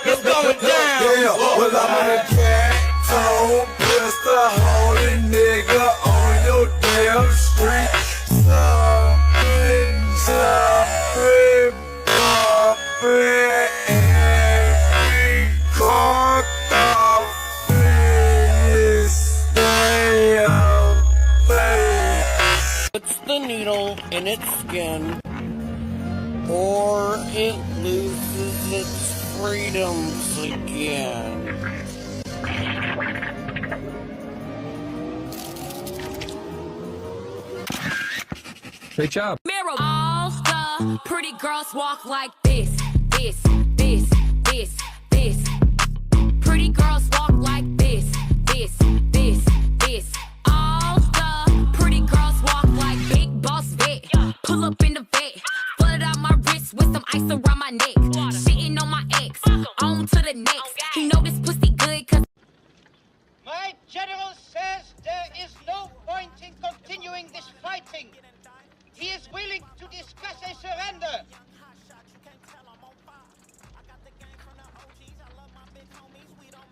It's going down. Yeah, well, I'm in a cat tone, just a holy nigga on your damn street. Puts the needle in its skin, or it loses its freedoms again. Great job. All the pretty girls walk like this, this, this, this, this. Pretty girls walk like this, this, this, this. All the pretty girls walk like big boss vet. Pull up in the vet, flooded out my wrist with some ice around my neck. Shitting on my ex, on to the next. He know this pussy good cause my general says there is no point in continuing this fighting. He is willing to discuss a surrender.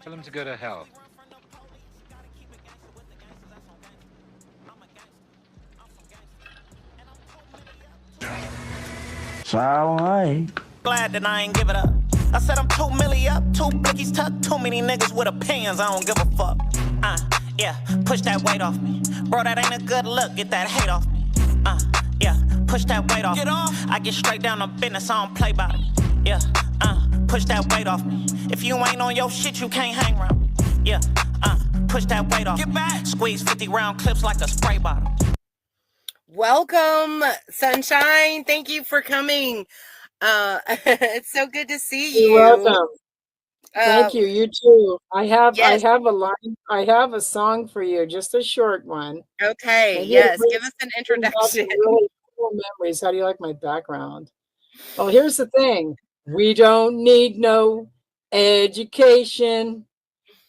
Tell him to go to hell. Glad that I ain't give it up. I said I'm 2 milli up, 2 blickies tucked, too many niggas with opinions, I don't give a fuck. Yeah, push that weight off me. Bro, that ain't a good look, get that hate off me. Yeah, push that weight off. Get off. I get straight down to business, I don't play by it. Yeah, push that weight off me. If you ain't on your shit, you can't hang around me. Yeah, push that weight off. Get back. Squeeze 50 round clips like a spray bottle. Welcome, Sunshine. Thank you for coming. It's so good to see you. You're welcome. Thank you. You too. I have yes. a line. I have a song for you, just a short one. Okay. Yes. Give us an introduction. Really cool memories. How do you like my background? Well, here's the thing. We don't need no education.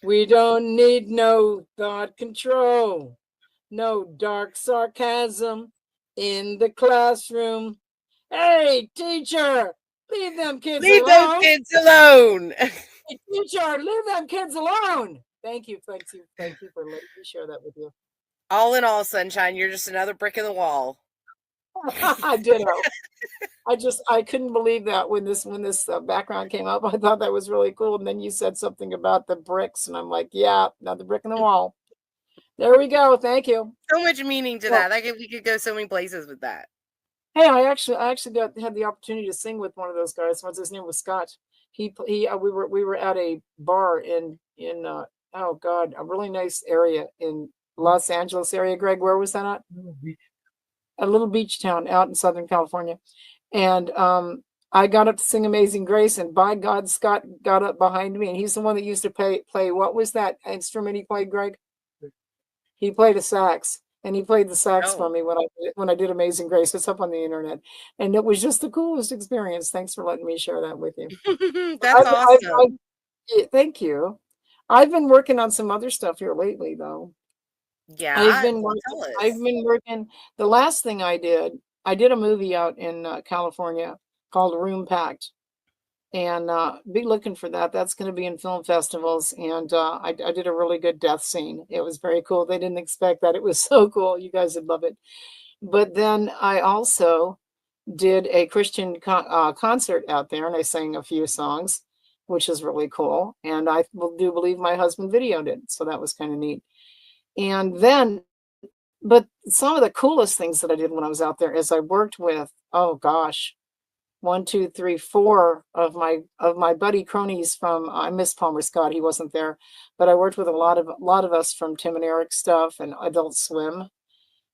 We don't need no thought control. No dark sarcasm in the classroom. Hey, teacher, leave them kids alone. Leave those kids alone. Hey, teacher, leave them kids alone. Thank you for letting me share that with you. All in all, Sunshine, you're just another brick in the wall. I did. I couldn't believe that when this background came up. I thought that was really cool, and then you said something about the bricks, and I'm like, yeah, another brick in the wall. There we go. Thank you. So much meaning to that. We could go so many places with that. Hey, I actually had the opportunity to sing with one of those guys. His name was Scott. We were at a bar in oh God, a really nice area in Los Angeles area. Greg, where was that at? A little beach town out in Southern California. And I got up to sing Amazing Grace, and by God, Scott got up behind me, and he's the one that used to play what was that instrument he played, Greg? He played a sax, and he played the sax for me when I did Amazing Grace. It's up on the internet, and it was just the coolest experience. Thanks for letting me share that with you. That's awesome. Thank you. I've been working on some other stuff here lately, though. Yeah, I've been working. The last thing I did a movie out in California called Room Packed, and be looking for that. That's going to be in film festivals, and I did a really good death scene. It was very cool. They didn't expect that. It was so cool. You guys would love it. But then I also did a Christian concert out there, and I sang a few songs, which is really cool. And I do believe my husband videoed it, so that was kind of neat. And then, but some of the coolest things that I did when I was out there is I worked with, oh gosh, 1, 2, 3, 4 of my buddy cronies from, I miss Palmer Scott, he wasn't there, but I worked with a lot of us from Tim and Eric stuff and Adult Swim,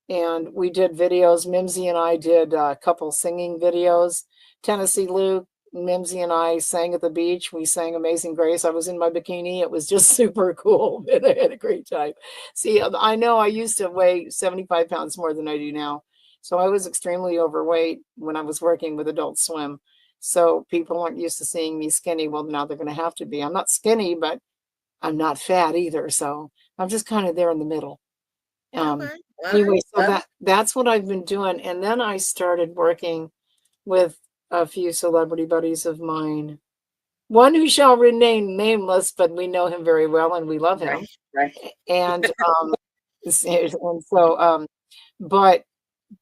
and we did videos. Mimsy and I did a couple singing videos. Tennessee Luke, Mimsy and I sang at the beach. We sang Amazing Grace. I was in my bikini. It was just super cool, and I had a great time. See, I know I used to weigh 75 pounds more than I do now, So I was extremely overweight when I was working with Adult Swim. So people aren't used to seeing me skinny. Well, now they're going to have to be. I'm not skinny, but I'm not fat either. So I'm just kind of there in the middle. Okay. Anyway, so that's what I've been doing. And then I started working with a few celebrity buddies of mine. One who shall remain nameless, but we know him very well and we love him. Right. And so but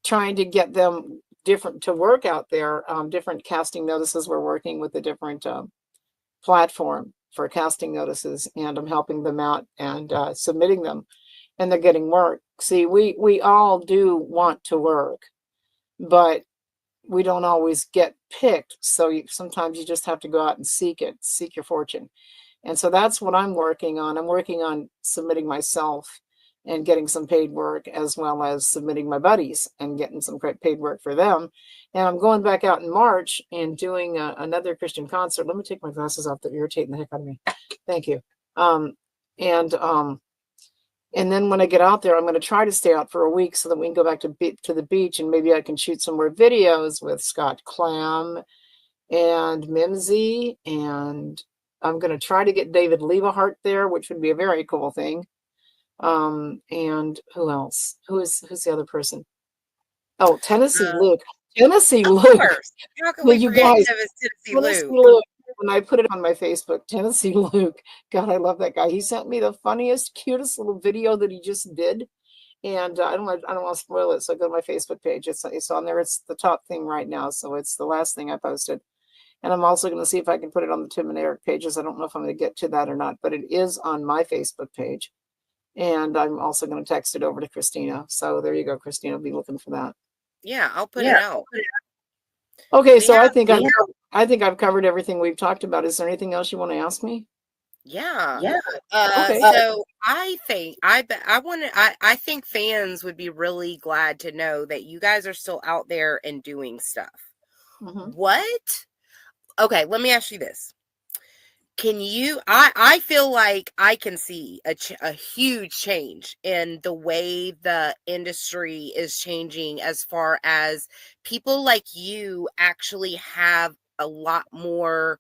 trying to get them different to work out there, different casting notices. We're working with a different platform for casting notices, and I'm helping them out and submitting them, and they're getting work. See, we all do want to work, but we don't always get picked. So sometimes you just have to go out and seek your fortune. And so that's what I'm working on. I'm working on submitting myself and getting some paid work, as well as submitting my buddies and getting some paid work for them. And I'm going back out in March and doing another Christian concert. Let me take my glasses off. They're irritating the heck out of me. Thank you. And then when I get out there, I'm going to try to stay out for a week so that we can go back to the beach, and maybe I can shoot some more videos with Scott Clam and Mimsy. And I'm going to try to get David Leavahart there, which would be a very cool thing. And who else? Who's the other person? Oh, Tennessee Luke. Tennessee Luke. How can we forget Tennessee Luke? When I put it on my Facebook, Tennessee Luke. God, I love that guy. He sent me the funniest, cutest little video that he just did. And I don't want to spoil it. So go to my Facebook page. It's on there. It's the top thing right now. So it's the last thing I posted. And I'm also going to see if I can put it on the Tim and Eric pages. I don't know if I'm going to get to that or not, but it is on my Facebook page. And I'm also going to text it over to Christina. So there you go, Christina. I'll be looking for that. Yeah, I'll put it out. Okay, so I think I've covered everything we've talked about. Is there anything else you want to ask me? Yeah. Okay. So I think fans would be really glad to know that you guys are still out there and doing stuff. Mm-hmm. What? Okay, let me ask you this. Can you, I feel like I can see a huge change in the way the industry is changing, as far as people like you actually have a lot more.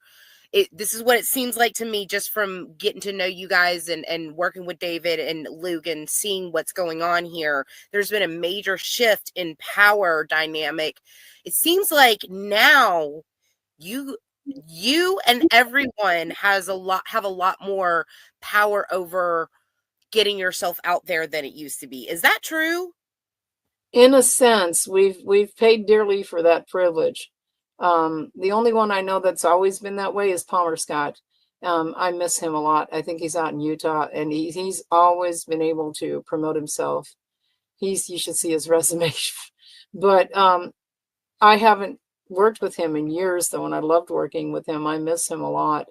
This is what it seems like to me, just from getting to know you guys and working with David and Luke and seeing what's going on here. There's been a major shift in power dynamic. It seems like now you and everyone have a lot more power over getting yourself out there than it used to be. Is that true? In a sense, we've paid dearly for that privilege. The only one I know that's always been that way is Palmer Scott. I miss him a lot. I think he's out in Utah, and he's always been able to promote himself. You should see his resume. But I haven't worked with him in years, though, and I loved working with him. I miss him a lot.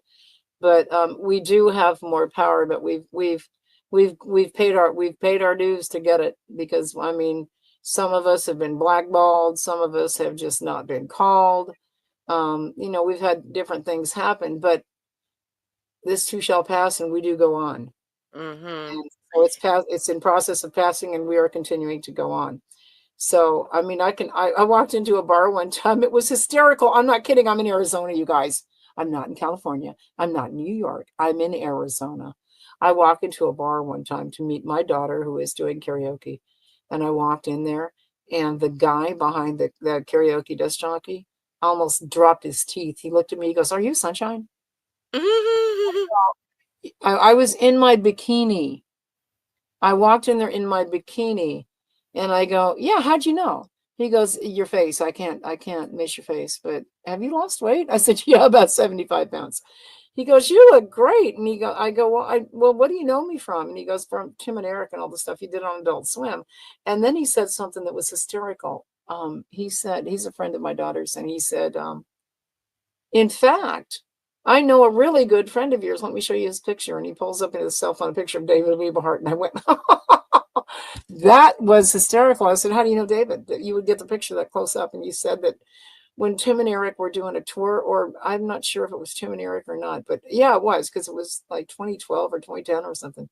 But we do have more power, but we've paid our dues to get it, because I mean, some of us have been blackballed, some of us have just not been called. We've had different things happen, but this too shall pass, and we do go on. Mm-hmm. And so it's in process of passing, and we are continuing to go on. So, I mean, I walked into a bar one time. It was hysterical. I'm not kidding. I'm in Arizona, you guys. I'm not in California. I'm not in New York. I'm in Arizona. I walked into a bar one time to meet my daughter, who is doing karaoke. And I walked in there, and the guy behind the karaoke disc jockey almost dropped his teeth. He looked at me. He goes, "Are you Sunshine?" I was in my bikini. I walked in there in my bikini. And I go, "Yeah, how'd you know?" He goes, "Your face. I can't miss your face. But have you lost weight?" I said, "Yeah, about 75 pounds. He goes, "You look great." And I go, "Well, what do you know me from?" And he goes, "From Tim and Eric and all the stuff you did on Adult Swim." And then he said something that was hysterical. He said, he's a friend of my daughter's, and he said, "In fact, I know a really good friend of yours. Let me show you his picture." And he pulls up in his cell phone a picture of David Leavahart. And I went, that was hysterical. I said, "How do you know David?" That you would get the picture that close up. And you said that when Tim and Eric were doing a tour, or I'm not sure if it was Tim and Eric or not, but yeah, it was, because it was like 2012 or 2010 or something.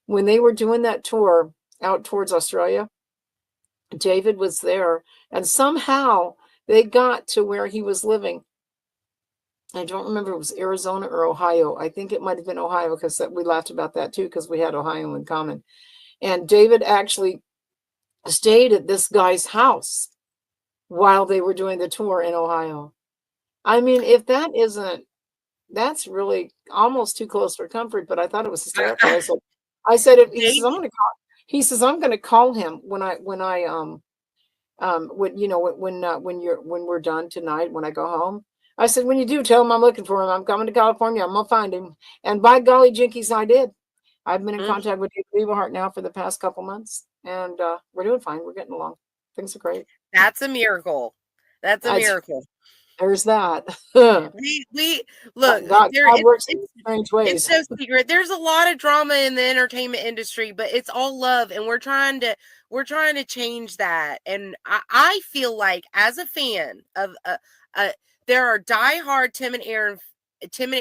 When they were doing that tour out towards Australia, David was there, and somehow they got to where he was living. I don't remember if it was Arizona or Ohio. I think it might have been Ohio, because we laughed about that too, because we had Ohio in common. And David actually stayed at this guy's house while they were doing the tour in Ohio. I mean, if that isn't, that's really almost too close for comfort, but I thought it was hysterical. I said, if, he says, I'm going to call, he says, I'm going to call him when we're done tonight, when I go home. I said, when you do, tell him I'm looking for him. I'm coming to California. I'm going to find him. And by golly jinkies, I did. I've been in contact with David Leverhart now for the past couple months, and we're doing fine. We're getting along. Things are great. That's a miracle. That's a miracle. There's that. we look. God works in strange ways. It's no secret. There's a lot of drama in the entertainment industry, but it's all love, and we're trying to change that. And I feel like, as a fan of there are diehard Tim and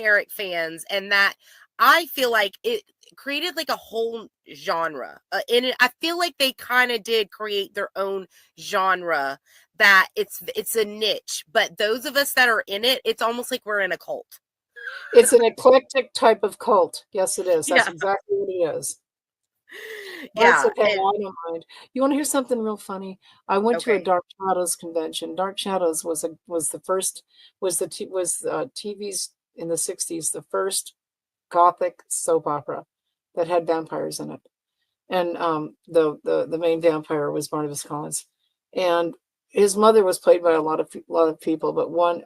Eric fans, and that I feel like it created like a whole genre. And I feel like they kind of did create their own genre, that it's a niche, but those of us that are in it, it's almost like we're in a cult. It's an eclectic type of cult. Yes, it is. That's exactly what it is. That's okay. I don't mind. You want to hear something real funny? I went to a Dark Shadows convention. Dark Shadows was TV's in the 60s, the first Gothic soap opera that had vampires in it. And the main vampire was Barnabas Collins. And his mother was played by a lot of people, but one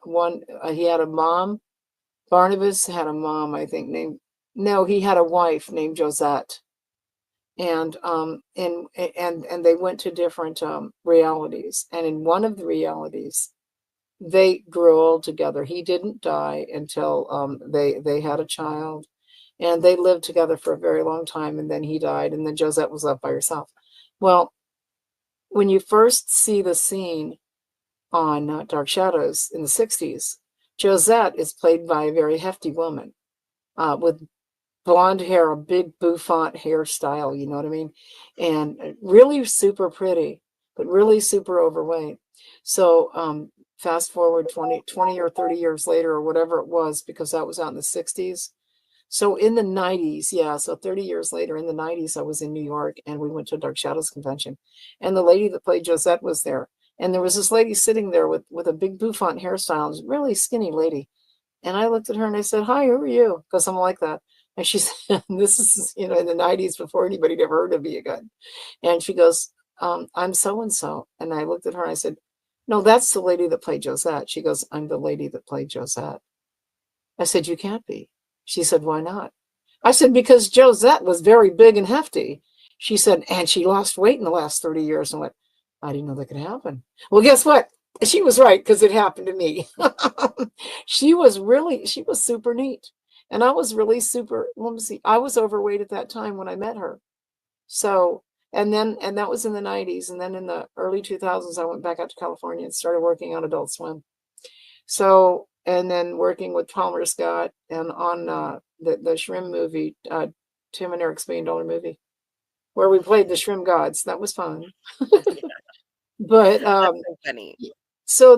he had a mom. Barnabas had a mom, I think, he had a wife named Josette. And they went to different realities. And in one of the realities, they grew old together. He didn't die until they had a child, and they lived together for a very long time. And then he died, and then Josette was left by herself. Well, when you first see the scene on Dark Shadows in the 60s, Josette is played by a very hefty woman with blonde hair, a big bouffant hairstyle, you know what I mean? And really super pretty, but really super overweight. So fast forward 20 or 30 years later, or whatever it was, because that was out in the 60s. So in the 90s, so 30 years later, in the 90s, I was in New York, and we went to a Dark Shadows convention. And the lady that played Josette was there. And there was this lady sitting there with a big bouffant hairstyle, really skinny lady. And I looked at her and I said, hi, who are you? Because I'm like that. And she said, this is, in the 90s, before anybody had ever heard of me again. And she goes, I'm so-and-so. And I looked at her and I said, no, that's the lady that played Josette. She goes, I'm the lady that played Josette. I said, you can't be. She said, why not? I said, because Josette was very big and hefty. She said, and she lost weight in the last 30 years. And I went, I didn't know that could happen. Well, guess what? She was right, because it happened to me. She was super neat. And I was really super, I was overweight at that time when I met her. So, and that was in the 90s. And then in the early 2000s, I went back out to California and started working on Adult Swim. So, and then working with Palmer Scott and on the Shrimp movie, Tim and Eric's $1 Million movie, where we played the Shrimp Gods. That was fun. But that's so funny. So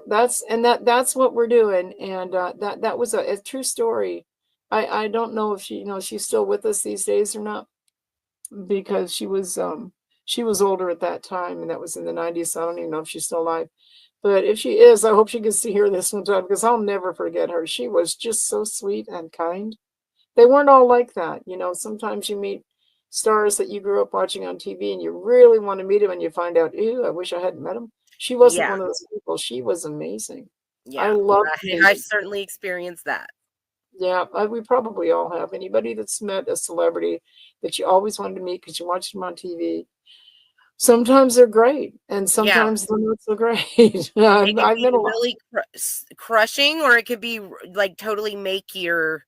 that's what we're doing. And that was a true story. I don't know if she's still with us these days or not, because she was older at that time, and that was in the 90s. So I don't even know if she's still alive. But if she is, I hope she gets to hear this one time, because I'll never forget her. She was just so sweet and kind. They weren't all like that. Sometimes you meet stars that you grew up watching on TV and you really want to meet them, and you find out, ew, I wish I hadn't met him. She wasn't one of those people. She was amazing. Yeah, I love I certainly experienced that. Yeah, we probably all have. Anybody that's met a celebrity that you always wanted to meet because you watched them on TV. Sometimes they're great, and sometimes they're not so great. I've met a lot. Really crushing, or it could be like totally make your.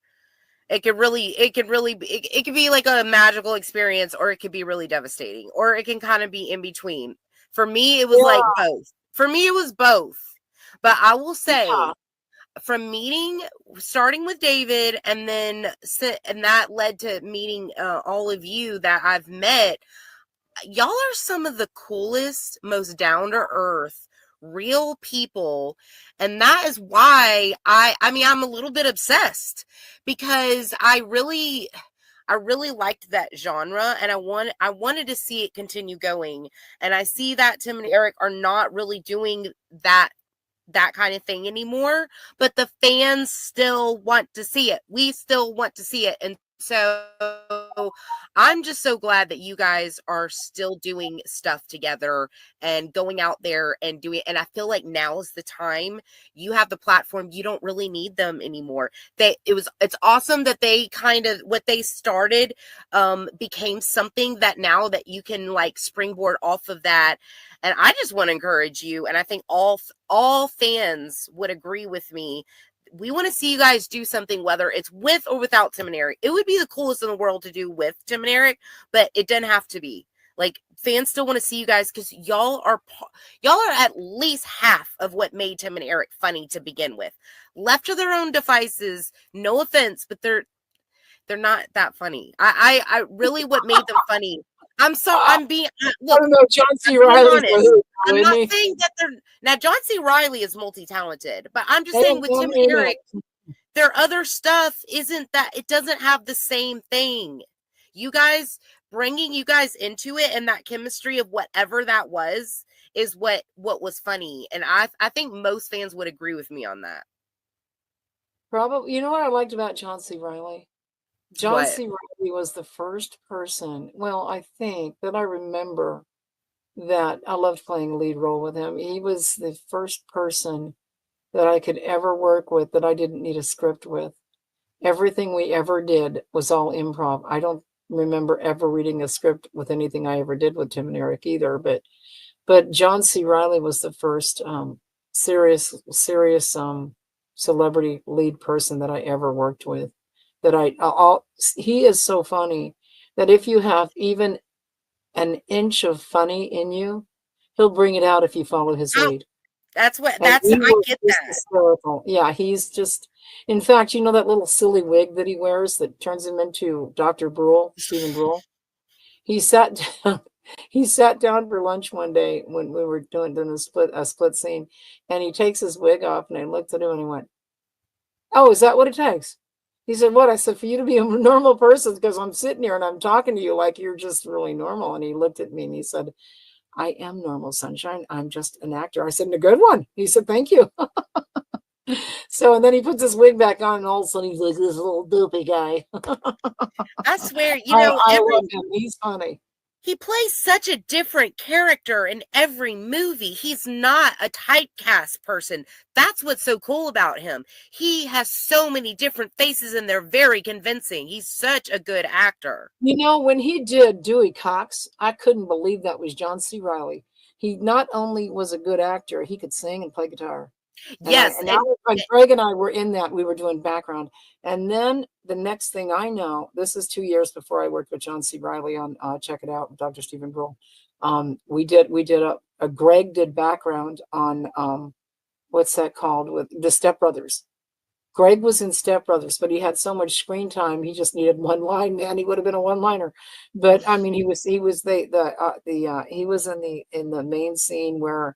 It could be like a magical experience, or it could be really devastating, or it can kind of be in between. For me, it was like both. For me, it was both. But I will say, from starting with David, and that led to meeting all of you that I've met. y'all are some of the coolest, most down to earth, real people. And that is why I mean, I'm a little bit obsessed, because I really liked that genre, and I wanted to see it continue going. And I see that Tim and Eric are not really doing that kind of thing anymore, but the fans still want to see it. We still want to see it. And so I'm just so glad that you guys are still doing stuff together and going out there and doing it. And I feel like now is the time. You have the platform. You don't really need them anymore. It's awesome that they kind of, what they started became something that now that you can like springboard off of that. And I just want to encourage you, and I think all fans would agree with me. We want to see you guys do something, whether it's with or without Tim and Eric. It would be the coolest in the world to do with Tim and Eric, but it doesn't have to be. Like, fans still want to see you guys, because y'all are at least half of what made Tim and Eric funny to begin with. Left to their own devices, no offense, but they're not that funny. I really, what made them funny. I'm being, look, I don't know, John C. I'm being Riley's honest. the hoot, I'm isn't not he? saying that they're, now John C. Riley is multi-talented, but I'm just They saying don't with tell Tim me and that. Eric, their other stuff isn't that, it doesn't have the same thing. You guys, bringing you guys into it, and that chemistry of whatever that was, is what was funny. And I think most fans would agree with me on that. Probably, you know what I liked about John C. Riley? John What? C. Riley was the first person, well, I think that I remember that I loved playing lead role with him. He was the first person that I could ever work with that I didn't need a script with. Everything we ever did was all improv. I don't remember ever reading a script with anything I ever did with Tim and Eric either, but John C. Riley was the first serious celebrity lead person that I ever worked with. He is so funny that if you have even an inch of funny in you, he'll bring it out if you follow his Oh, lead. that's what, And he I was get just that. hysterical. Yeah, he's just, in fact, you know that little silly wig that he wears that turns him into Dr. Brule, Stephen Brule? He sat down, he sat down for lunch one day when we were doing a split scene, and he takes his wig off, and I looked at him and he went, "Oh, is that what it takes?" He said, "What?" I said, "For you to be a normal person, because I'm sitting here and I'm talking to you like you're just really normal." And he looked at me and he said, "I am normal, sunshine. I'm just an actor." I said, "And a good one." He said, "Thank you." So, and then he puts his wig back on, and all of a sudden he's like this little doopy guy. I swear, you know, I love him. He's funny. he plays such a different character in every movie. He's not a typecast person. That's what's so cool about him. He has so many different faces, and they're very convincing. He's such a good actor. You know, when he did Dewey Cox, I couldn't believe that was John C. Riley. He not only was a good actor, he could sing and play guitar. Yes, And Greg and I were in that. We were doing background. And then the next thing I know, this is 2 years before I worked with John C. Riley on Check It Out, Dr. Stephen Brule. We did a Greg did background on what's that called, with the Step Brothers. Greg was in Step Brothers, but he had so much screen time, he just needed one line. Man, he would have been a one-liner. But I mean, he was he was in the main scene where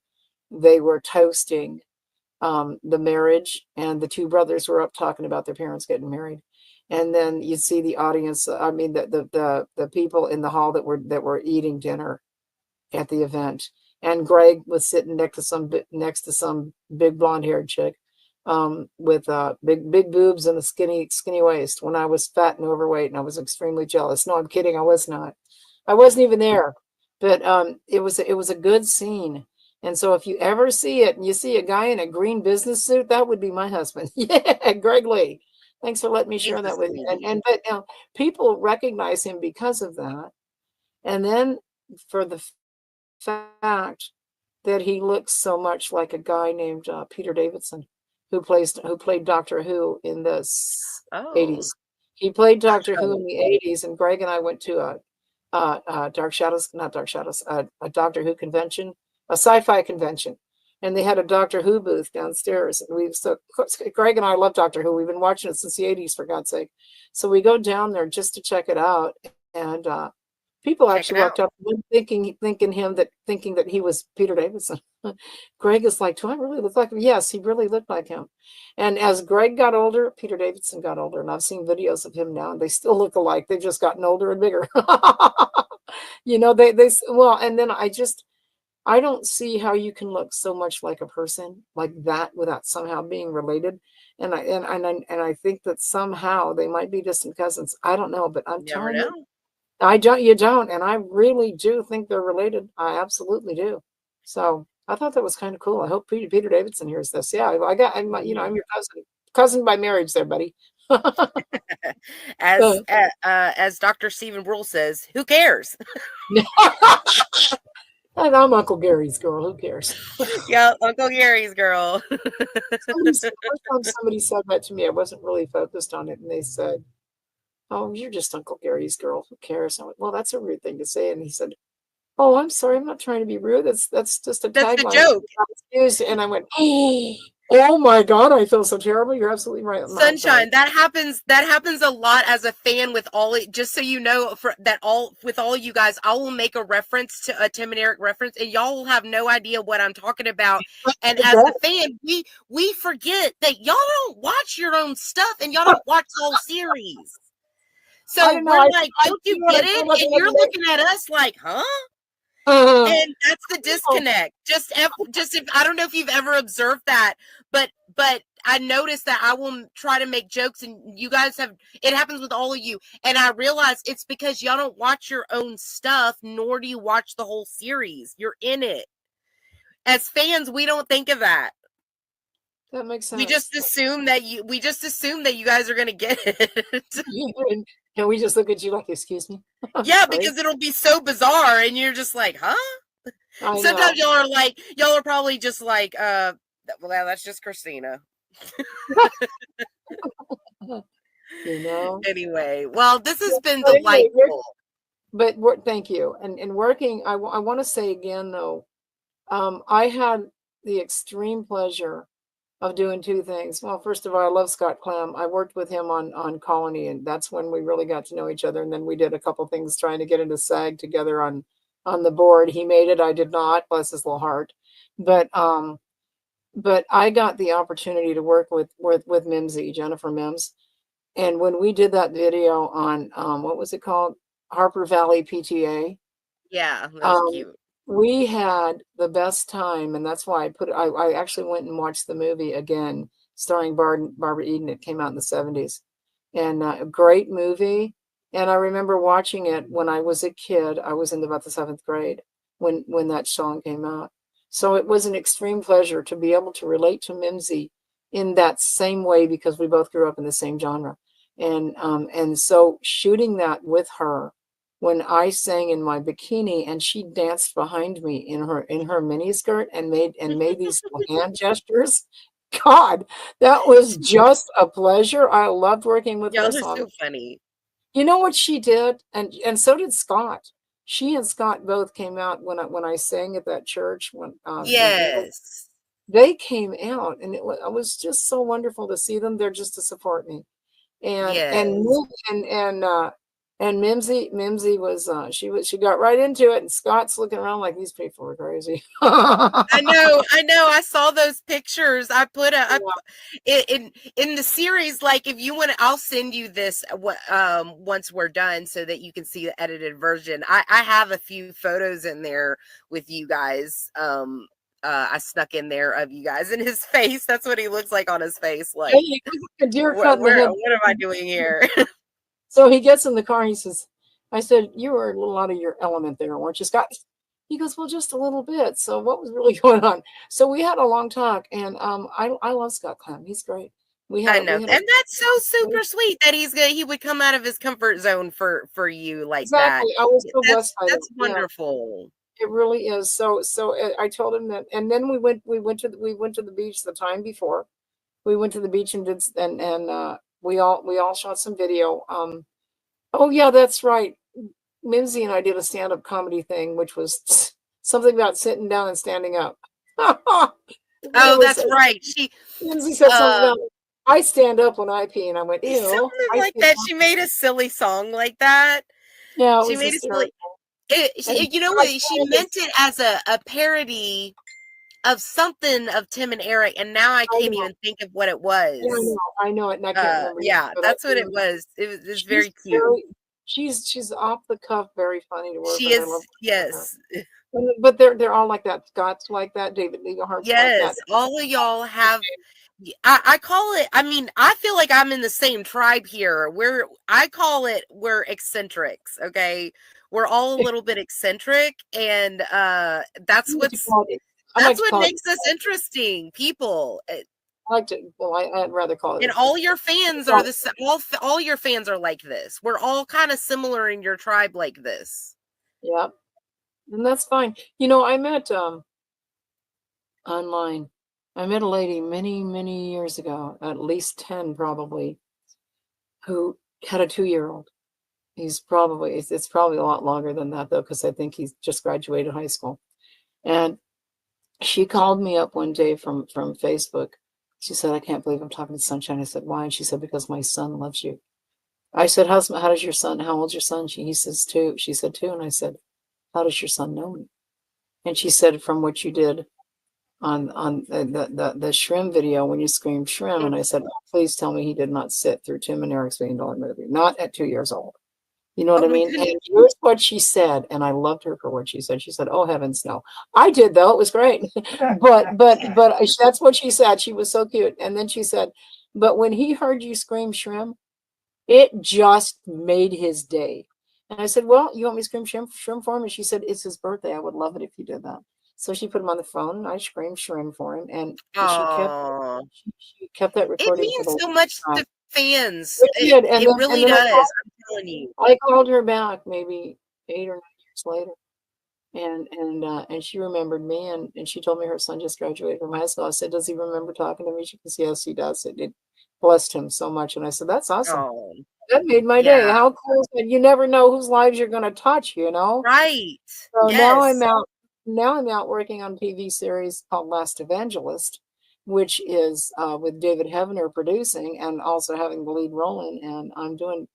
they were toasting the marriage, and the two brothers were up talking about their parents getting married. And then you see the audience, I mean the people in the hall that were eating dinner at the event. And Greg was sitting next to some big blonde-haired chick with big boobs and a skinny waist, when I was fat and overweight, and I was extremely jealous. No, I'm kidding, I was not. I wasn't even there. But it was a good scene. And so if you ever see it and you see a guy in a green business suit, that would be my husband. Yeah, Greg Lee. Thanks for letting me share that with you. But now people recognize him because of that. And then for the fact that he looks so much like a guy named Peter Davidson, who played Doctor Who in the 80s. He played Doctor Who in the 80s, and Greg and I went to a Doctor Who convention, a sci-fi convention, and they had a Doctor Who booth downstairs. And Greg and I love Doctor Who. We've been watching it since the 80s, for God's sake. So we go down there just to check it out, and People Check actually him walked out. up to him thinking that he was Peter Davidson. Greg is like, do I really look like him? Yes, he really looked like him. And as Greg got older, Peter Davidson got older. And I've seen videos of him now, and they still look alike. They've just gotten older and bigger. Well, and then I don't see how you can look so much like a person like that without somehow being related. And I think that somehow they might be distant cousins. I don't know, but I'm Never telling you, know. you don't, and I really do think they're related. I absolutely do. So I thought that was kind of cool. I hope Peter Davidson hears this. Yeah, I'm your cousin by marriage, there, buddy. As Dr. Stephen Brule says, who cares? And I'm Uncle Gary's girl. Who cares? Yeah, Uncle Gary's girl. The first time somebody said that to me, I wasn't really focused on it, and they said, "Oh, you're just Uncle Gary's girl. Who cares?" I went, "Well, that's a rude thing to say." And he said, "Oh, I'm sorry. I'm not trying to be rude. That's just a That's the tagline." joke. And I went, "Oh my God, I feel so terrible." You're absolutely right. Sunshine, that happens a lot as a fan with just so you know, with all you guys, I will make a reference to a Tim and Eric reference, and y'all will have no idea what I'm talking about. And as a fan, we forget that y'all don't watch your own stuff, and y'all don't watch the whole series. So we're like, don't you get it? And you're looking at us like, huh? And that's the disconnect. Just if I don't know if you've ever observed that, but I noticed that I will try to make jokes, and you guys it happens with all of you, and I realize it's because y'all don't watch your own stuff, nor do you watch the whole series. You're in it. As fans, we don't think of that. That makes sense. We just assume that you guys are gonna get it. And we just look at you like, excuse me? Yeah, because it'll be so bizarre, and you're just like, huh? Sometimes y'all are probably just like, well, that's just Christina. Anyway, well, this has been delightful. But thank you. And working, I want to say again, though, I had the extreme pleasure of doing two things. Well, first of all, I love Scott Clem. I worked with him on Colony, and that's when we really got to know each other. And then we did a couple things trying to get into SAG together on the board. He made it. I did not. Bless his little heart. But I got the opportunity to work with Mimsy, Jennifer Mims. And when we did that video on what was it called? Harper Valley PTA. Yeah, that was cute. We had the best time, and that's why I actually went and watched the movie again, starring Barbara Eden. It came out in the 70s, and a great movie. And I remember watching it when I was a kid. I was in about the 7th grade when that song came out. So it was an extreme pleasure to be able to relate to Mimsy in that same way, because we both grew up in the same genre. And so shooting that with her, when I sang in my bikini and she danced behind me in her miniskirt and made these hand gestures. God, that was just a pleasure. I loved working with her. Y'all are so funny. You know what she did? And so did Scott. She and Scott both came out when I sang at that church. Yes. They came out, and it was just so wonderful to see them there just to support me. And Mimsy was she got right into it, and Scott's looking around like these people are crazy. I know. I saw those pictures. I put in the series. Like, if you want, I'll send you this once we're done, so that you can see the edited version. I have a few photos in there with you guys. I snuck in there of you guys, and his face. That's what he looks like on his face. Like, a deer what am I doing here? So he gets in the car and he says, I said, "You were a little out of your element there, weren't you, Scott?" He goes, "Well, just a little bit." So what was really going on? So we had a long talk, and I love Scott Clem. He's great. I know, and that's so super sweet that he would come out of his comfort zone for you like exactly. that. I was so blessed by that's that. wonderful. Yeah. It really is. So I told him that, and then we went to the beach the time before. We went to the beach and did we all shot some video. Oh yeah, that's right. Mimsy and I did a stand-up comedy thing, which was something about sitting down and standing up. Oh, that's right. Mimsy said something about, I stand up when I pee, and I went, ew. Something like that. She made a silly song like that. Yeah, it She was made it sound like hysterical. you know what? She meant it as a parody of something of Tim and Eric, and now I I can't know. even think of what it Yeah, was. I know it, and I can't remember either, Yeah, but I that's what do it remember. was. It's She's very cute. she's off the cuff, very funny to work She with. I is, love working with her. yes. But they're all like that. Scott's like that. David Legalhart's like that. Yes, all of y'all have I call it, I mean, I feel like I'm in the same tribe here. I call it we're eccentrics, okay? We're all a little bit eccentric, and that's I like to what's call it. I like that's to what call it. makes us interesting people. I like to. Well, I'd rather call it. And all your fans are this. All your fans are like this. We're all kind of similar in your tribe, like this. Yeah, and that's fine. You know, I met online. I met a lady many years ago, at least 10 probably, who had a 2-year-old. It's probably a lot longer than that though, because I think he's just graduated high school. And she called me up one day from Facebook. She said, "I can't believe I'm talking to Sunshine." I said, "Why?" And she said, "Because my son loves you." I said, how does your son, how old's your son? He says 2. She said 2. And I said, "How does your son know me?" And she said, "From what you did on the shrimp video when you screamed shrimp." And I said, "Oh, please tell me he did not sit through Tim and Eric's $1 million movie, not at 2 years old." You know what Oh I my mean? goodness. And here's what she said, and I loved her for what she said. She said, "Oh heavens, no." I did though; it was great. but that's what she said. She was so cute. And then she said, "But when he heard you scream shrimp, it just made his day." And I said, "Well, you want me to scream shrimp for him?" And she said, "It's his birthday. I would love it if you did that." So she put him on the phone, and I screamed shrimp for him, and Oh, she kept that it recording for means the so much time. to fans. It did, and It then really does. I'm telling you. I called her back maybe 8 or 9 years later, and she remembered me, and she told me her son just graduated from high school. I said, "Does he remember talking to me?" She goes, "Yes, he does." It blessed him so much, and I said, "That's awesome. Oh, That made my day." yeah. How cool is that? You never know whose lives you're going to touch, you know. Right. So now I'm Yes. out. Now I'm out working on TV series called Last Evangelist, which is with David Heavener producing and also having the lead role in. And I'm doing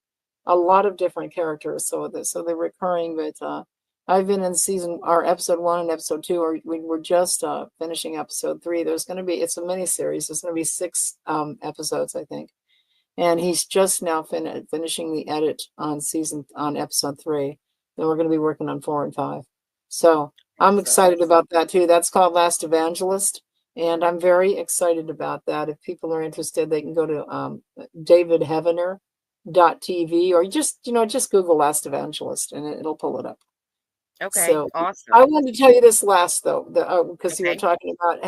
a lot of different characters, so they're recurring. But I've been in episode 1 and episode 2, or we're just finishing episode 3. It's a mini series. There's going to be 6 episodes, I think. And he's just now finishing the edit on episode 3. Then we're going to be working on 4 and 5. So I'm excited about that too. That's called Last Evangelist, and I'm very excited about that. If people are interested, they can go to davidheavener.tv, or just Google Last Evangelist, and it'll pull it up. Okay. So Awesome. I wanted to tell you this last though, because you were Okay. talking about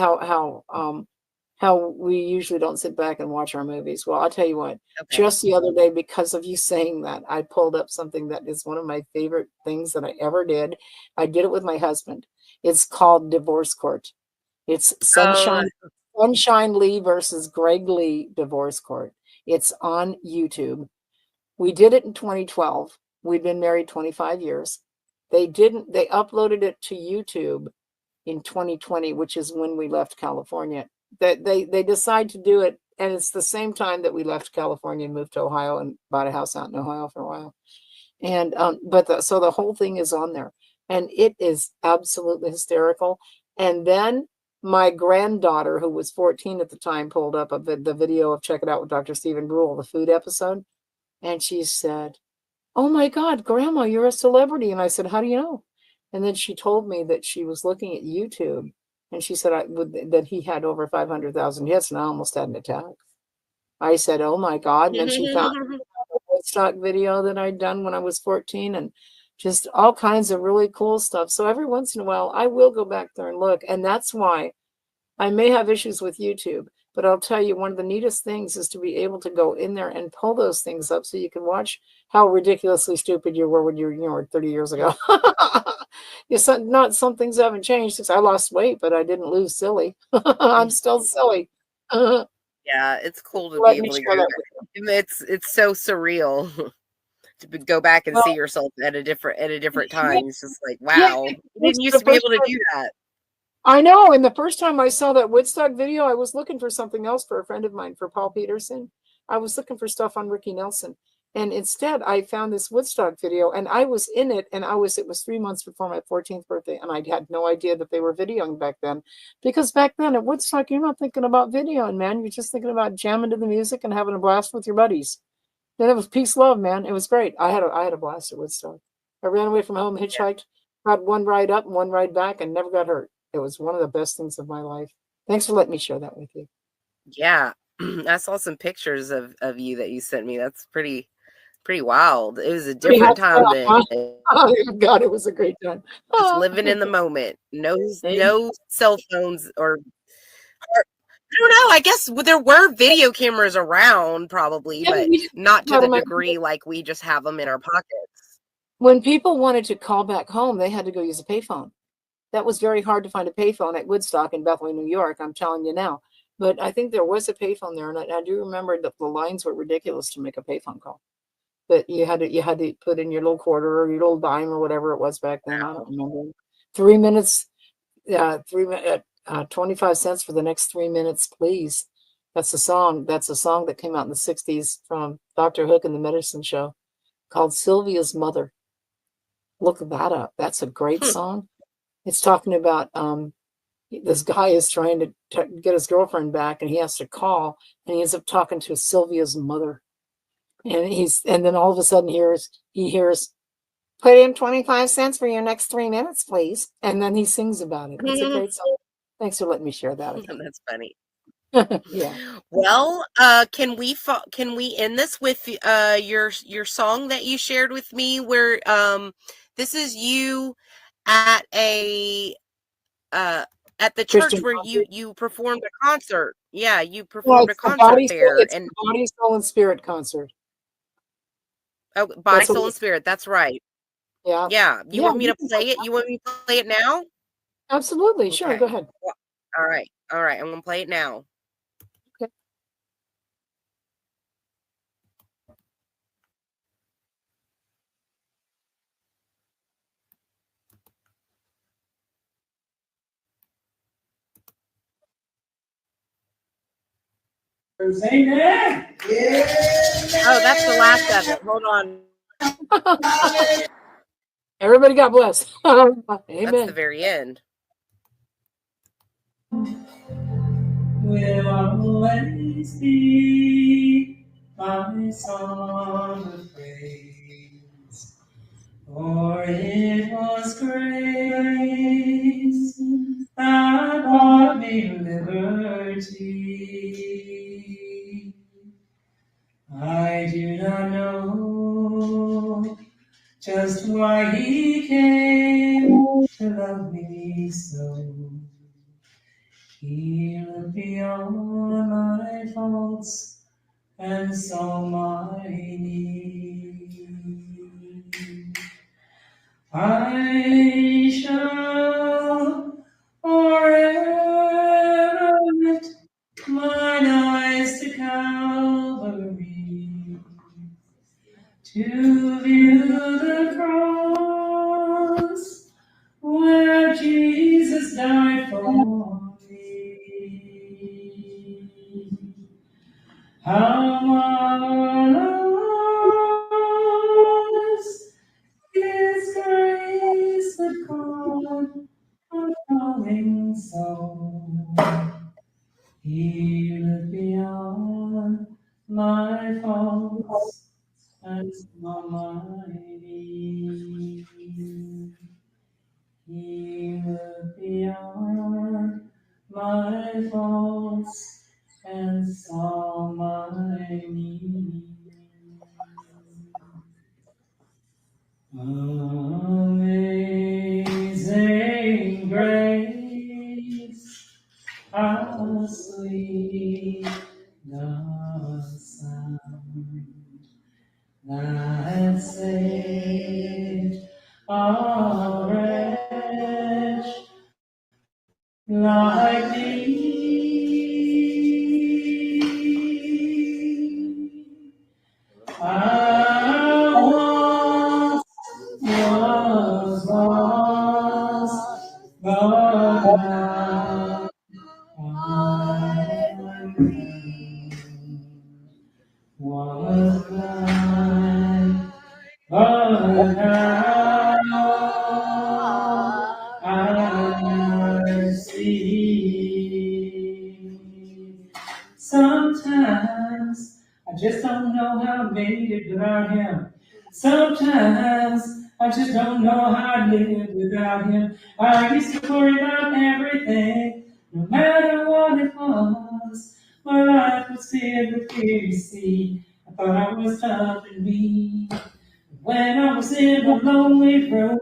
how we usually don't sit back and watch our movies. Well, I'll tell you what, Okay. just the other day, because of you saying that, I pulled up something that is one of my favorite things that I ever did. I did it with my husband. It's called Divorce Court. It's Sunshine Lee versus Greg Lee Divorce Court. It's on YouTube. We did it in 2012. We'd been married 25 years. They uploaded it to YouTube in 2020, which is when we left California. They decide to do it, and it's the same time that we left California and moved to Ohio and bought a house out in Ohio for a while. And so the whole thing is on there, and it is absolutely hysterical. And then my granddaughter, who was 14 at the time, pulled up the video of Check It Out with Dr. Stephen Brule, the food episode, and she said, "Oh my God, Grandma, you're a celebrity." And I said, "How do you know?" And then she told me that she was looking at YouTube, and she said that he had over 500,000 hits, and I almost had an attack. I said, "Oh my God." And then she found a Woodstock video that I'd done when I was 14, and just all kinds of really cool stuff. So every once in a while, I will go back there and look. And that's why I may have issues with YouTube, but I'll tell you, one of the neatest things is to be able to go in there and pull those things up so you can watch how ridiculously stupid you were when you were 30 years ago. Not some things haven't changed since I lost weight, but I didn't lose silly. I'm still silly. Yeah, it's cool to be Let me able to share go that back. with you. It's so surreal to go back and see Well, yourself at a different yeah, time. It's just like, yeah, wow, you it's didn't used the to be first able to time. do that. I know. And the first time I saw that Woodstock video, I was looking for something else for a friend of mine, for Paul Peterson. I was looking for stuff on Ricky Nelson. And instead, I found this Woodstock video, and I was in it, and it was 3 months before my 14th birthday, and I had no idea that they were videoing back then. Because back then at Woodstock, you're not thinking about videoing, man. You're just thinking about jamming to the music and having a blast with your buddies. Then it was peace, love, man. It was great. I had a blast at Woodstock. I ran away from home, hitchhiked, had one ride up and one ride back, and never got hurt. It was one of the best things of my life. Thanks for letting me share that with you. Yeah. I saw some pictures of you that you sent me. That's pretty wild. It was a different time then. Oh God, it was a great time. Just living in the moment. No cell phones or I don't know. I guess there were video cameras around probably, but not to the degree like we just have them in our pockets. When people wanted to call back home, they had to go use a payphone. That was very hard to find a payphone at Woodstock in Bethlehem, New York. I'm telling you now. But I think there was a payphone there, and I do remember that the lines were ridiculous to make a payphone call. But you had to put in your little quarter or your little dime or whatever it was back then. I don't remember. 3 minutes, 25 cents for the next 3 minutes, please. That's a song. That's a song that came out in the 60s from Dr. Hook and the Medicine Show called Sylvia's Mother. Look that up. That's a great song. It's talking about this guy is trying to get his girlfriend back, and he has to call, and he ends up talking to Sylvia's mother. And then all of a sudden he hears, put in 25 cents for your next 3 minutes, please. And then he sings about it. It's a great song. Thanks for letting me share that. That's funny. Yeah. Well, can we end this with your song that you shared with me, where this is you at the church Christian where concert. you performed a concert. Yeah, you performed a concert there. It's a Body, Soul, and Spirit concert. Oh, Body, Soul, and Spirit. That's right. Yeah. Yeah. You want me to play it? You want me to play it now? Absolutely. Sure. Okay. Go ahead. Well, all right. I'm going to play it now. Okay. Oh, that's the last of it. Hold on. Everybody got blessed. Amen. That's the very end. Will always be my song of praise, for it was grace that brought me liberty. I do not know just why he came to love me so. He looked beyond my faults and saw my need. I shall forever lift mine eyes to Calvary, to view the cross where Jesus died for me. How marvelous His grace that called a falling soul. He looked beyond my faults and saw my need. He looked beyond my faults and saw my need. Amazing grace, how sweet the sound that saved a wretch like me. I once was lost, but now I'm found. Was blind, just don't know how I made it without him. Sometimes I just don't know how I live without him. I used to worry about everything, no matter what it was. My life was filled with fear, you see. I thought I was tough and mean. When I was in a lonely room,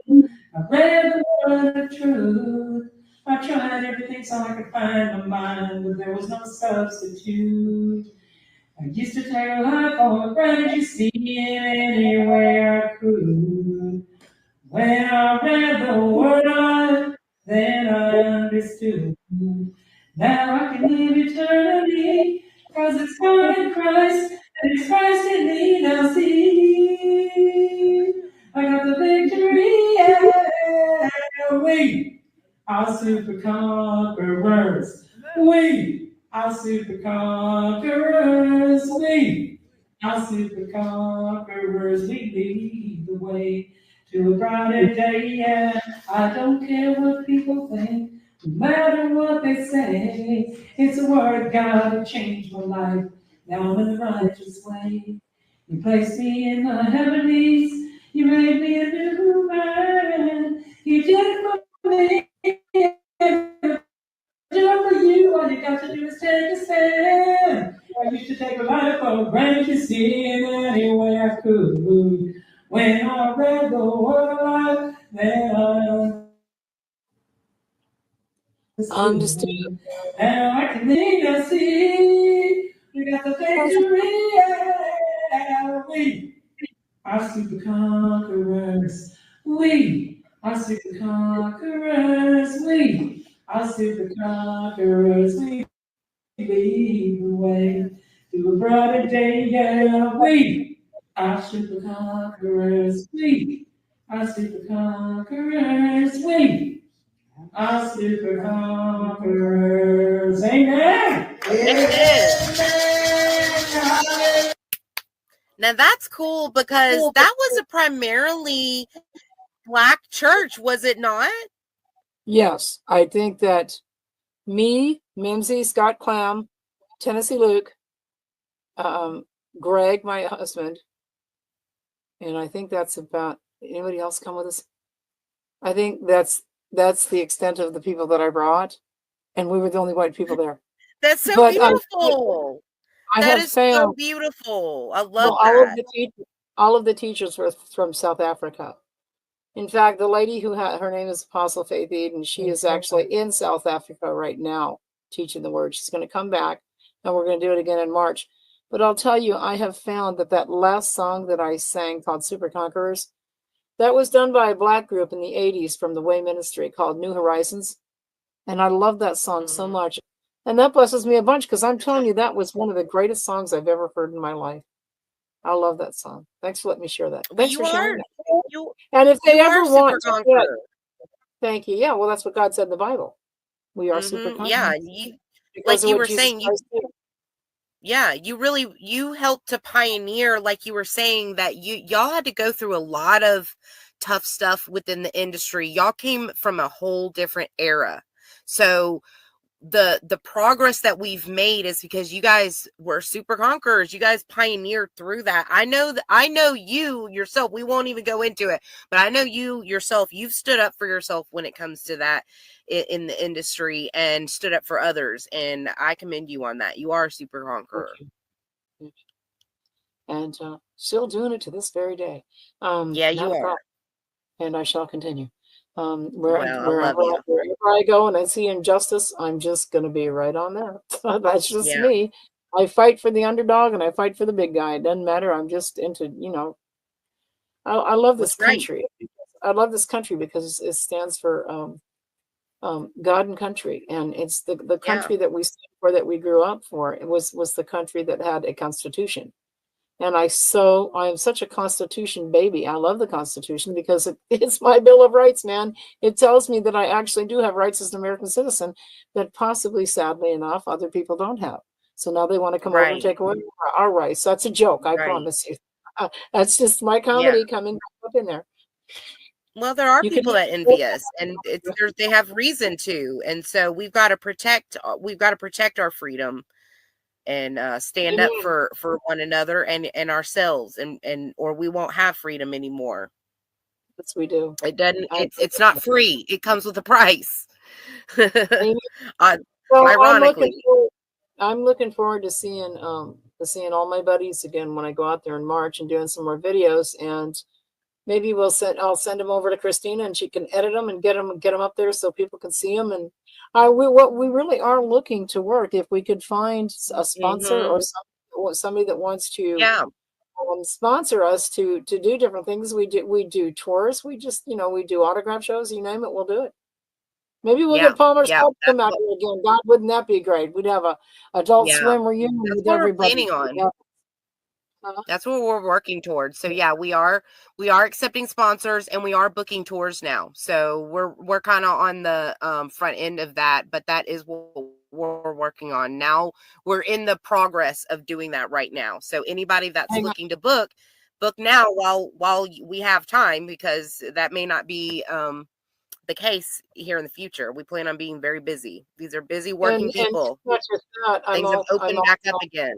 I read the word of truth. I tried everything so I could find my mind, but there was no substitute. I used to take life for granted, you see it anywhere I could. When I read the word of it, then I understood. Now I can live eternally, cause it's God in Christ, and it's Christ in me. Now see, I got the victory, yeah. We are super conquerors. We are super conquerors. We are super conquerors. We lead the way to a brighter day, yeah. I don't care what people think. No matter what they say, it's a word of God that changed my life. Now I'm in the righteous way. You placed me in the heavenlies. You made me a new man. You did it for me. Do it for you. All you got to do is take a stand. I used to take a life for granted, you see, anywhere I could. When I read the word of life, then I Understood. now I can lead and see. We got the victory. Yeah. We are super conquerors. We are super conquerors. We are super conquerors. We lead the way to a brighter day. Yeah. We are super conquerors. We are super conquerors. We are super conquerors. Amen. Amen. Now that's cool because that was a primarily Black church, was it not? Yes, I think that me, Mimsy, Scott Clam, Tennessee Luke, Greg, my husband, and I think that's about anybody else come with us. I think that's the extent of the people that I brought, and we were the only white people there. That's so But beautiful. I That have is so found beautiful. I love well, that. all of the teachers were from South Africa. In fact, the lady who had her name is Apostle Faith Eden. She is actually in South Africa right now teaching the word. She's going to come back, and we're going to do it again in March. But I'll tell you, I have found that last song that I sang called Super Conquerors, that was done by a Black group in the 80s from the Way Ministry called New Horizons. And I love that song so much. And that blesses me a bunch because I'm telling you, that was one of the greatest songs I've ever heard in my life. I love that song. Thanks for letting me share that. Thanks for sharing that. And if they ever want to do it, thank you. Yeah, well, that's what God said in the Bible. We are super conquerors. Yeah, like you were saying, you helped to pioneer, like you were saying, that y'all had to go through a lot of tough stuff within the industry. Y'all came from a whole different era. So the progress that we've made is because you guys were super conquerors. You guys pioneered through that. I know you yourself, we won't even go into it, but I know you yourself, you've stood up for yourself when it comes to that in the industry and stood up for others. And I commend you on that. You are a super conqueror. And still doing it to this very day. Yeah, you are. And I shall continue. Wherever I go and I see injustice, I'm just going to be right on there. That's just me. I fight for the underdog and I fight for the big guy. It doesn't matter. I'm just into, I love this country. I love this country because it stands for God and country. And it's the country that we stand for, that we grew up for. It was the country that had a constitution. And I am such a Constitution baby. I love the Constitution because it's my Bill of Rights, man. It tells me that I actually do have rights as an American citizen that possibly, sadly enough, other people don't have. So now they want to come over and take away our rights. That's a joke, I promise you. That's just my comedy coming up in there. Well, there are people that envy us, and they have reason to, and so we've got to protect our freedom and stand up Amen. for one another and ourselves, and or we won't have freedom anymore. Yes, we do. It doesn't. I agree It's with not you. free. It comes with a price. Amen. uh, So ironically, I'm looking forward to seeing all my buddies again when I go out there in March and doing some more videos, and maybe I'll send them over to Christina and she can edit them and get them up there so people can see them. And what we really are looking to work, if we could find a sponsor or somebody that wants to yeah, sponsor us to do different things. We do tours. We just, we do autograph shows, you name it, we'll do it. Maybe we'll yeah, get Palmer's yeah. Club to come out here again. God, wouldn't that be great? We'd have a Adult Yeah, Swim reunion that's with what we're everybody. planning on. Yeah. That's what we're working towards. So yeah, we are accepting sponsors and we are booking tours now. So we're kind of on the front end of that, but that is what we're working on now. We're in the progress of doing that right now. So anybody that's Hang on. looking to book now while we have time, because that may not be the case here in the future. We plan on being very busy. These are busy working And people. not just that, Things have opened back up again.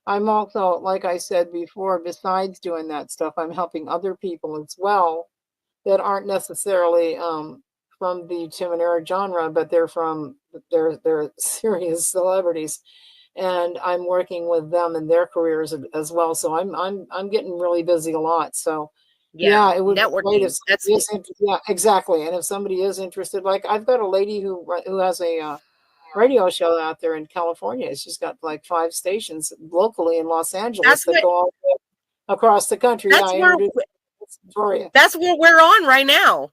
I'm also, like I said before, besides doing that stuff, I'm helping other people as well that aren't necessarily from the Tim and Eric genre, but they're serious celebrities, and I'm working with them in their careers as well. So I'm getting really busy a lot. So Yeah, yeah, it would be great networking. if somebody is yeah, exactly. And if somebody is interested, like I've got a lady who has a radio show out there in California. She's got like 5 stations locally in Los Angeles That's that what go all the way across the country. Yeah, that's I where introduced Victoria. that's what we're on right now.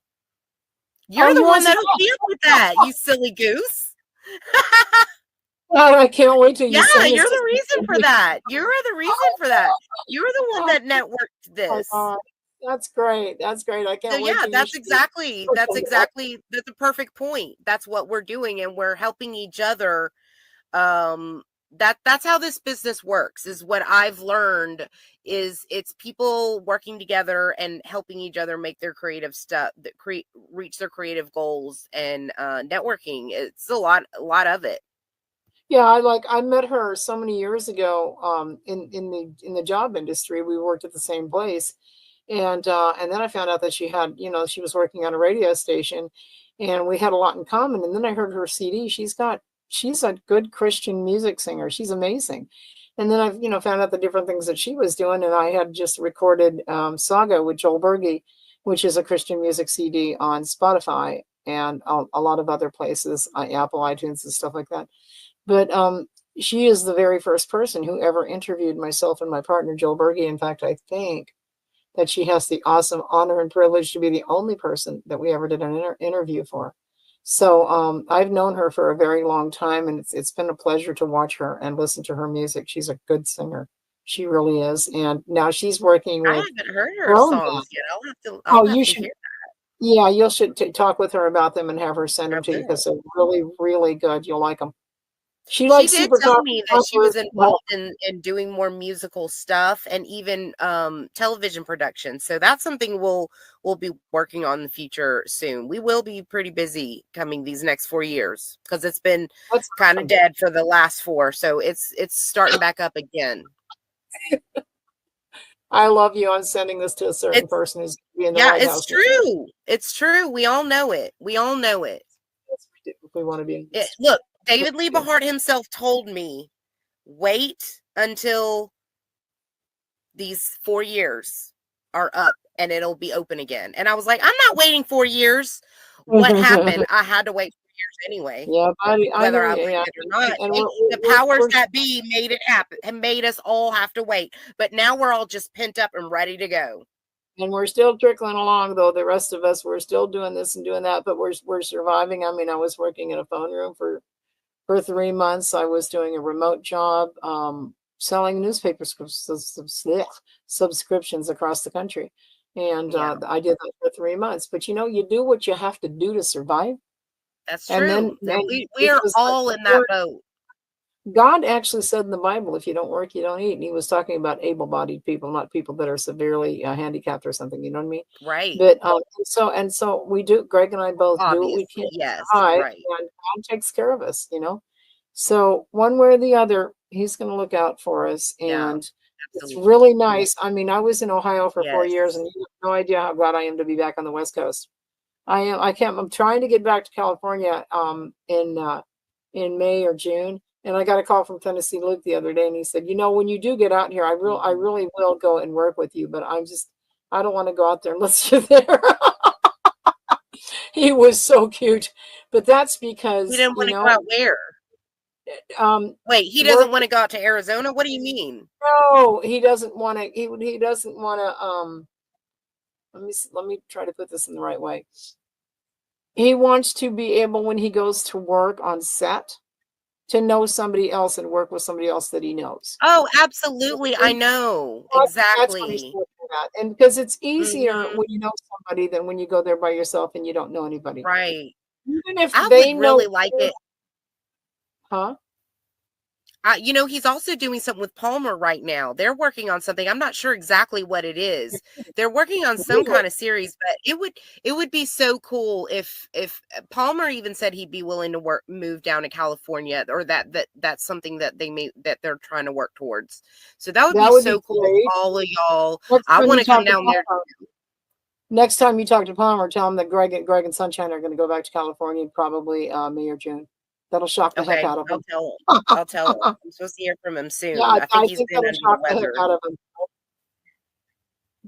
You're Oh, the you one also that hooked me up with that, you silly goose. God, I can't wait till Yeah, you send you're this the to reason for me. that. You're the reason for that. You're the one that networked Oh my this. God. That's great. That's great. I So can't wait yeah, till you that's shoot. exactly that's a perfect point. That's what we're doing, and we're helping each other. That's how this business works, is what I've learned, is it's people working together and helping each other make their creative stuff, that reach their creative goals, and networking. It's a lot of it. Yeah, I met her so many years ago in the job industry. We worked at the same place. And then I found out that she had, she was working on a radio station, and we had a lot in common. And then I heard her CD. She's a good Christian music singer. She's amazing. And then I've, found out the different things that she was doing. And I had just recorded Saga with Joel Berge, which is a Christian music CD on Spotify and a lot of other places, Apple, iTunes, and stuff like that. But she is the very first person who ever interviewed myself and my partner, Joel Berge. In fact, I think that she has the awesome honor and privilege to be the only person that we ever did an interview for. So I've known her for a very long time, and it's been a pleasure to watch her and listen to her music. She's a good singer. She really is. And now she's working I with haven't heard her her own songs band. yet. I'll have to Oh, you hear should. that. Yeah, you should talk with her about them and have her send I them to you, will. because they're really, really good. You'll like them. She She likes did super tell me that she was as well. involved in doing more musical stuff, and even television production. So that's something we'll be working on in the future soon. We will be pretty busy coming these next 4 years, because it's been That's kind of awesome. dead for the last 4. So it's starting back up again. I love you. I'm sending this to a certain It's person who's gonna be in the yeah, White it's House. true. It's true. We all know it. We all know it. Yes, we do, if we want to be in this. Look, David Liebehart himself told me, wait until these 4 years are up and it'll be open again. And I was like, I'm not waiting 4 years. What happened? I had to wait 4 years anyway. Yeah, buddy, I Whether hear I you. liked Yeah. it or not. And The powers that be made it happen and made us all have to wait. But now we're all just pent up and ready to go. and we're still trickling along, though. The rest of us, we're still doing this and doing that, but we're surviving. I mean, I was working in a phone room for 3 months. I was doing a remote job, selling newspaper subscriptions across the country. And Yeah. I did that for 3 months. But you do what you have to do to survive. That's And true. then We are all in that boat. God actually said in the Bible, if you don't work, you don't eat. And he was talking about able-bodied people, not people that are severely handicapped or something. You know what I mean? Right. But so we do. Greg and I both do what we Obviously, can yes, to survive, right. and God takes care of us. So one way or the other, He's going to look out for us, Yeah, and it's absolutely. really nice. I mean, I was in Ohio for 4 years, Yes. and you have no idea how glad I am to be back on the West Coast. I am. I can't. I'm trying to get back to California in May or June, and I got a call from Tennessee Luke the other day, and he said, "You know, when you do get out here, I really will go and work with you, but I don't want to go out there unless you're there." He was so cute, but that's He because, didn't want to go out where? Wait, he doesn't work. want to go out to Arizona? What do you mean? No, he doesn't want to. He doesn't want to. Let me try to put this in the right way. He wants to be able, when he goes to work on set, to know somebody else and work with somebody else that he knows. Oh, absolutely. I know. That's what he's Exactly. looking at. And because it's easier Mhm. when you know somebody than when you go there by yourself and you don't know anybody. Right. Even if I they would know really like you. it. Huh? You know, he's also doing something with Palmer right now. They're working on something. I'm not sure exactly what it is. They're working on some Really? kind of series, but it would be so cool if Palmer even said he'd be willing to move down to California, or that's something that they're trying to work towards. So that would That be would be so cool. great. All of y'all. Next I time want you to come talk to down there. Palmer, next time you talk to Palmer, tell him that Greg and Sunshine are going to go back to California in probably May or June. That'll shock the heck Okay, out of him. I'll tell him. I'm supposed to hear from him soon. Yeah, I think I he's think been that'll under the shock the heck weather. out of him.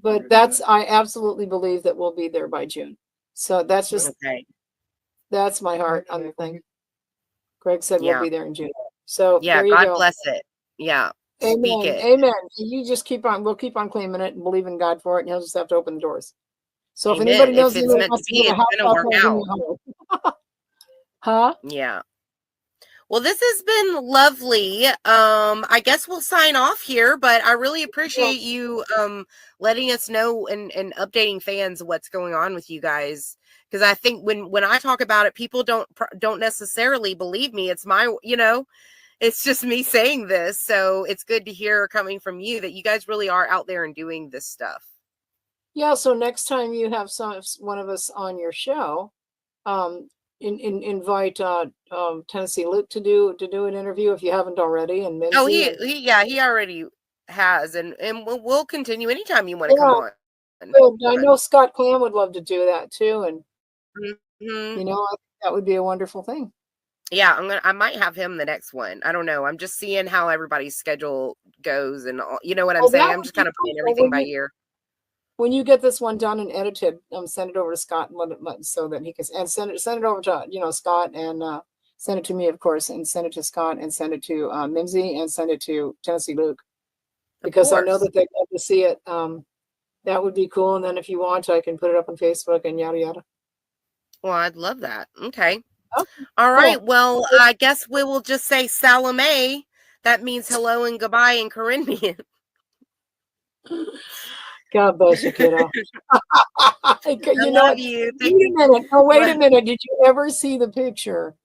But I absolutely believe that we'll be there by June. So that's my heart on the thing. Greg said we'll be there in June. So Yeah, there you God go. bless it. Yeah. Speak Amen. it. Amen. You just we'll keep on claiming it and believe in God for it, and he'll just have to open the doors. So if anybody Amen. knows If it's anyone meant to wants to be, get a it's house gonna out work there, give me out. a holler. Huh? Yeah. Well, this has been lovely. I guess we'll sign off here, but I really appreciate you letting us know and updating fans what's going on with you guys. Because I think when I talk about it, people don't necessarily believe me. It's it's just me saying this. So it's good to hear coming from you that you guys really are out there and doing this stuff. Yeah, so next time you have one of us on your show, invite Tennessee Luke to do an interview if you haven't already, and Mimsy. Oh, he already has, and we'll continue anytime you want to come on. I know Scott Clam would love to do that too, and Mm-hmm. I think that would be a wonderful thing. Yeah, I might have him the next one. I don't know. I'm just seeing how everybody's schedule goes, and all, you know what I'm saying. I'm just kind of playing everything by ear. When you get this one done and edited, send it over to Scott so that he can send it over to Scott, and send it to me, of course, and send it to Scott, and send it to Mimsy, and send it to Tennessee Luke, because I know that they'd love to see it. That would be cool. And then if you want, I can put it up on Facebook and yada yada. Well, I'd love that. Okay. Okay. All right. Well, I guess we will just say Salome. That means hello and goodbye in Corinthian. God bless you, kiddo. I love you. Wait a minute. Oh, wait a minute. Did you ever see the picture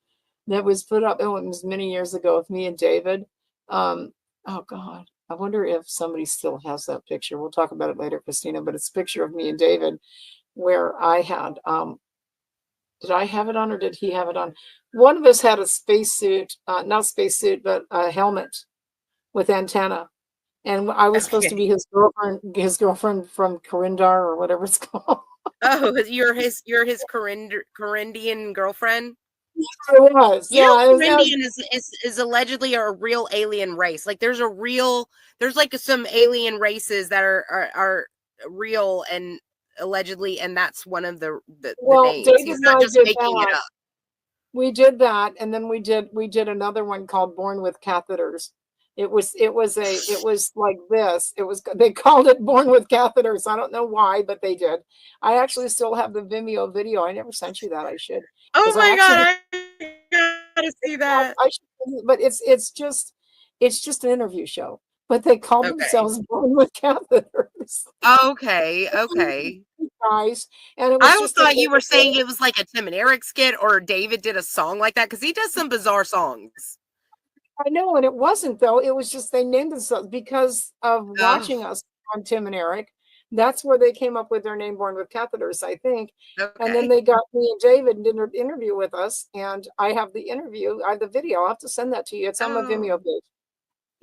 that was put up? Oh, it was many years ago with me and David. Oh God, I wonder if somebody still has that picture. We'll talk about it later, Christina. But it's a picture of me and David where I had. Did I have it on, or did he have it on? One of us had a spacesuit, not spacesuit, but a helmet with antenna. And I was supposed to be his girlfriend from Corindar, or whatever it's called. Oh, you're his Corindian girlfriend? It was. Corindian is allegedly a real alien race. Like there's like some alien races that are real and allegedly, and that's one of the names. David He's not just making it up. We did that, and then we did another one called Born with Catheters. It was like this. They called it Born with Catheters. I don't know why, but they did. I actually still have the Vimeo video. I never sent you that. I should. Oh my God, I gotta see that. I should, but it's just an interview show. But they called themselves Born with Catheters. Okay. Guys, and I always thought you were saying it was like a Tim and Eric skit, or David did a song like that, because he does some bizarre songs. I know, and it wasn't though. It was just they named themselves because of watching us on Tim and Eric. That's where they came up with their name, Born with Catheters, I think. Okay. And then they got me and David and did an interview with us, and I have the interview. I have the video. I'll have to send that to you. It's on my Vimeo page.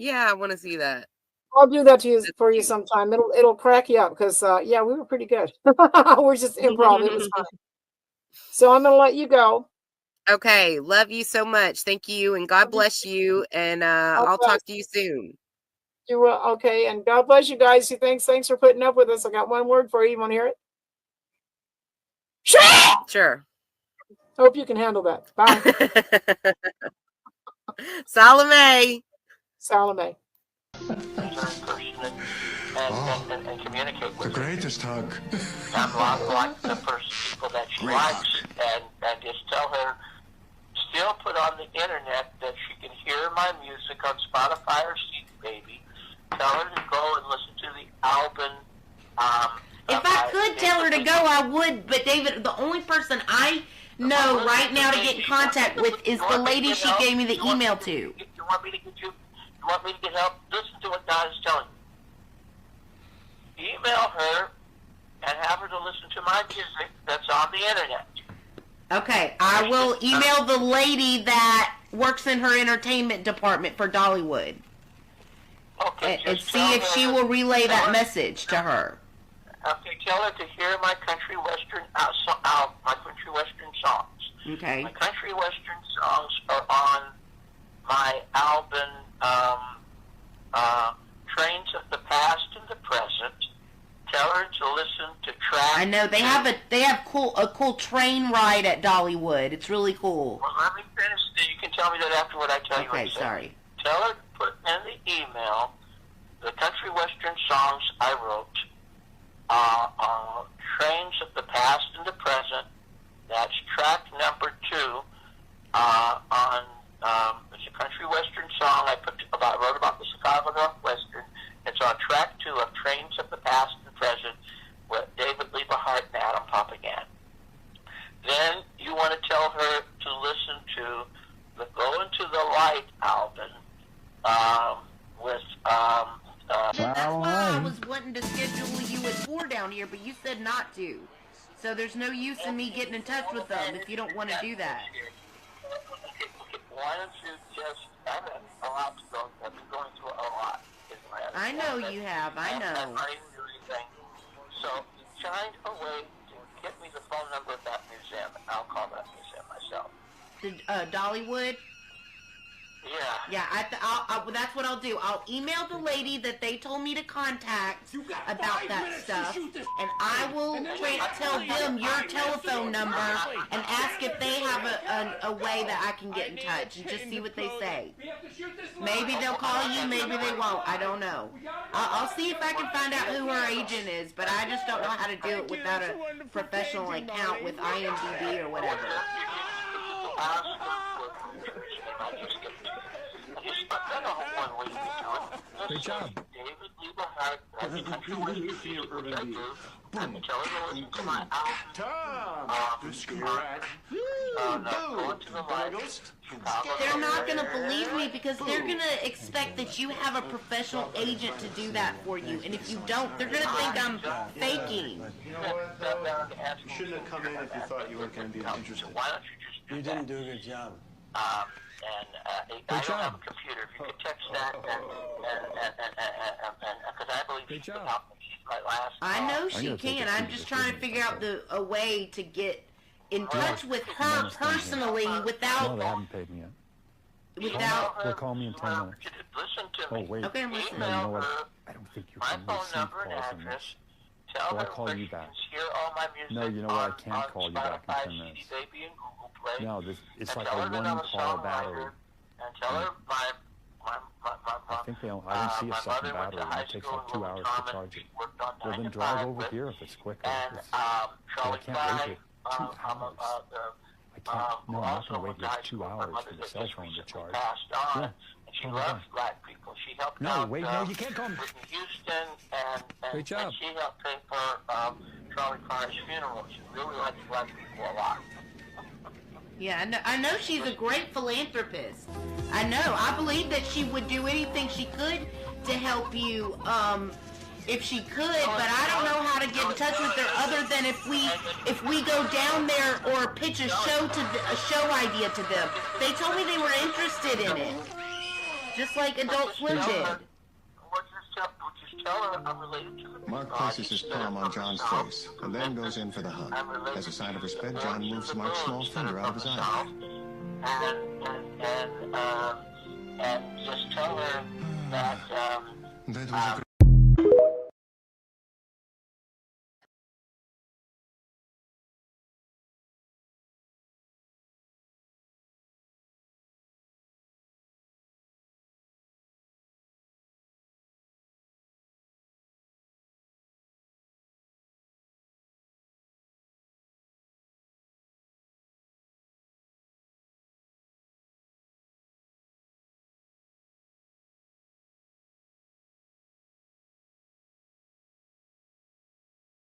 Yeah, I want to see that. I'll do that to you for you sometime. It'll crack you up because yeah, we were pretty good. We're just improv. It was fun. So I'm gonna let you go. Okay, love you so much. Thank you, and God bless you. And I'll talk to you soon. You will. Okay, and God bless you guys. Thanks for putting up with us. I got one word for you. You want to hear it? Sure. Hope you can handle that. Bye. Salome. Salome. And communicate with The greatest hug. I'm like the first people that she Great likes, and just tell her, still put on the internet that she can hear my music on Spotify or CD Baby. Tell her to go and listen to the album. If I could tell her to go, I would. But David, the only person I know right now to get in contact with is the lady she gave me the email to. You want me to get you? You want me to get help? Listen to what God is telling you. Email her and have her to listen to my music that's on the internet. Okay, I will email the lady that works in her entertainment department for Dollywood. Okay, and see if she will relay that message to her. Okay, tell her to hear my country western songs. Okay. My country western songs are on my album, Trains of the Past and the Present. Tell her to listen to tracks. I know they have a cool train ride at Dollywood. It's really cool. Well, let me finish. You can tell me that after what I tell you. Okay, sorry. Tell her to put in the email the country western songs I wrote. Trains of the Past and the Present. That's track number 2 on it's a country western song I wrote about the Chicago Northwestern. It's on track 2 of Trains of the Past and Present with David Liebehart and Adam Papagan. Then you want to tell her to listen to the Go Into the Light album with That's why I was wanting to schedule you at 4 down here, but you said not to. So there's no use in me getting in touch with them if you don't want to do that. Why don't you just, I've had a lot to go, I've been going through a lot. I know you have, I know. I'm not even doing anything. So find a way to get me the phone number of that museum. I'll call that museum myself. The Dollywood? Yeah. Yeah, that's what I'll do. I'll email the lady that they told me to contact about that stuff, and I will tell them your telephone number and ask if they have a way that I can get in touch and just see what they say. Maybe they'll call you, maybe they won't. I don't know. I'll see if I can find out who her agent is, but I just don't know how to do it without a professional account with IMDb or whatever. Great job. David Liebehart, that's the country western music, which I do. I'm telling you to listen to my album. Go Into the Light. They're not going to believe me because they're going to expect that you have a professional agent to do that for you. And if you don't, they're going to think I'm faking. You know what? You shouldn't have come in if you thought you weren't going to be interested. Why don't you just do You didn't do a good job. I don't have a computer. If you could text that, because I believe she can help me. She's my last. I know she can. I'm just trying to figure out a way to get in touch with her personally without. No, they haven't paid me yet. They'll call me in 10 minutes. Listen to me. Oh, wait. Okay, I'm listening. No, you know what? I don't think you can My phone receive number and calls in address. this. Tell So I'll her call where you she back. can hear all my music. No, you know what? I can't call you back in 10 minutes. Baby and Google Play. No, it's like tell a her that I'm a one-call battery. And tell her I think I don't see a second battery. It takes like 2 hours to charge it. Well, then drive over here if it's quicker. I can't wait 2 hours. I can't. No, I'm not going to wait here 2 hours for the cell phone to charge. Yeah. She loves black people. She helped No, out wait, no, you can't call me. Whitney Houston, and Great job. And she helped pay for Charlie Parr's funeral. She really likes black people a lot. Yeah, I know she's a great philanthropist. I know. I believe that she would do anything she could to help you, if she could, but I don't know how to get in touch with her other than if we go down there or pitch a show idea to them. They told me they were interested in it. Just like Adult Swim did. Just tell her I'm related to the Mark places his palm on John's face and then goes in for the hug. As a sign of respect, John moves Mark's small finger out of his eye. And just tell her that That was a